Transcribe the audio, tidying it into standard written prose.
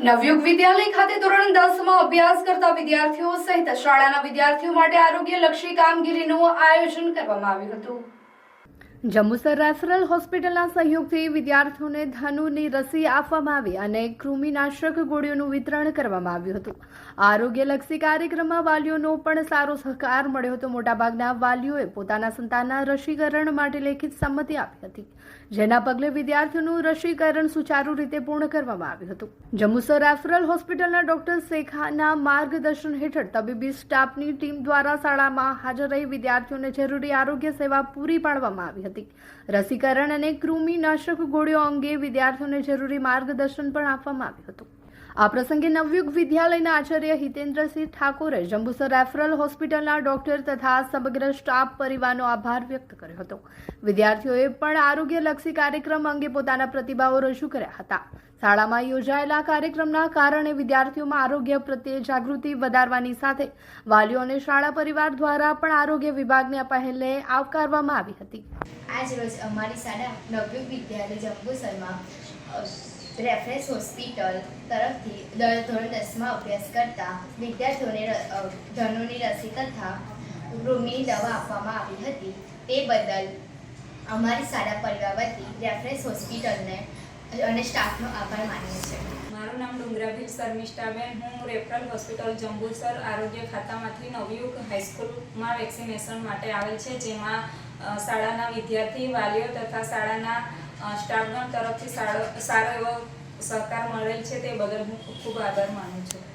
નવયુગ વિદ્યાલય ખાતે ધોરણ 10 માં અભ્યાસ કરતા વિદ્યાર્થીઓ સહિત શાળાના વિદ્યાર્થીઓ માટે આરોગ્યલક્ષી કામગીરીનું આયોજન કરવામાં આવ્યું હતું। જંબુસર રેફરલ હોસ્પિટલના સહયોગથી વિદ્યાર્થીઓને ધનુની રસી આપવામાં આવી અને કૃમિનાશક ગોળીઓનું વિતરણ કરવામાં આવ્યું હતું। આરોગ્યલક્ષી કાર્યક્રમમાં વાલીઓનો પણ સારો સહકાર મળ્યો હતો। મોટાભાગના વાલીઓએ પોતાના સંતાનના રસીકરણ માટે લેખિત સંમતિ આપી હતી, જેના પગલે વિદ્યાર્થીઓનું રસીકરણ સુચારુ રીતે પૂર્ણ કરવામાં આવ્યું હતું। જંબુસર રેફરલ હોસ્પિટલના ડોક્ટર શેખાના માર્ગદર્શન હેઠળ તબીબી સ્ટાફની ટીમ દ્વારા શાળામાં હાજર રહી વિદ્યાર્થીઓને જરૂરી આરોગ્ય સેવા પૂરી પાડવામાં આવી હતી। રસીકરણ અને કૃમિનાશક ગોળીઓ અંગે વિદ્યાર્થીઓને જરૂરી માર્ગદર્શન પણ આપવામાં આવ્યું હતું। આ પ્રસંગે નવયુગ વિદ્યાલયના આચાર્ય હિતેન્દ્રસિંહ ઠાકોરે જંબુસર રેફરલ હોસ્પિટલના ડોક્ટર તથા સમગ્ર સ્ટાફ પરિવારનો આભાર વ્યક્ત કર્યો હતો। વિદ્યાર્થીઓએ પણ આરોગ્યલક્ષી કાર્યક્રમ અંગે પોતાના પ્રતિભાવો રજૂ કર્યા હતા। શાળામાં યોજાયેલા કાર્યક્રમના કારણે વિદ્યાર્થીઓમાં આરોગ્ય પ્રત્યે જાગૃતિ વધારવાની સાથે વાલીઓ અને શાળા પરિવાર દ્વારા પણ આરોગ્ય વિભાગની આ પહેલને આવકારવામાં આવી હતી। આજ રોજ અમારી શાળા નવયુગ વિદ્યાલય જંબુસરમાં રેફરન્સ હોસ્પિટલ તરફથી ધોરણ 10માં અભ્યાસ કરતા વિદ્યાર્થીઓને ધનુની રસી તથા કૃમિની દવા આપવામાં આવી હતી। તે બદલ અમારી શાળા પરિવાર વતી રેફરન્સ હોસ્પિટલને અને સ્ટાફનો આભાર માનીએ છીએ। મારું નામ ડુંગરાભીલ શર્મિષ્ઠાબેન, હું રેફરલ હોસ્પિટલ જંબુસર આરોગ્ય ખાતામાંથી નવયુગ હાઈસ્કૂલમાં વેક્સિનેશન માટે આવેલ છે, જેમાં શાળાના વિદ્યાર્થી વાલીઓ તથા શાળાના સ્ટાફગણ તરફથી સારો એવો સહકાર મળેલ છે। તે બદલ હું ખૂબ આભાર માનું છું।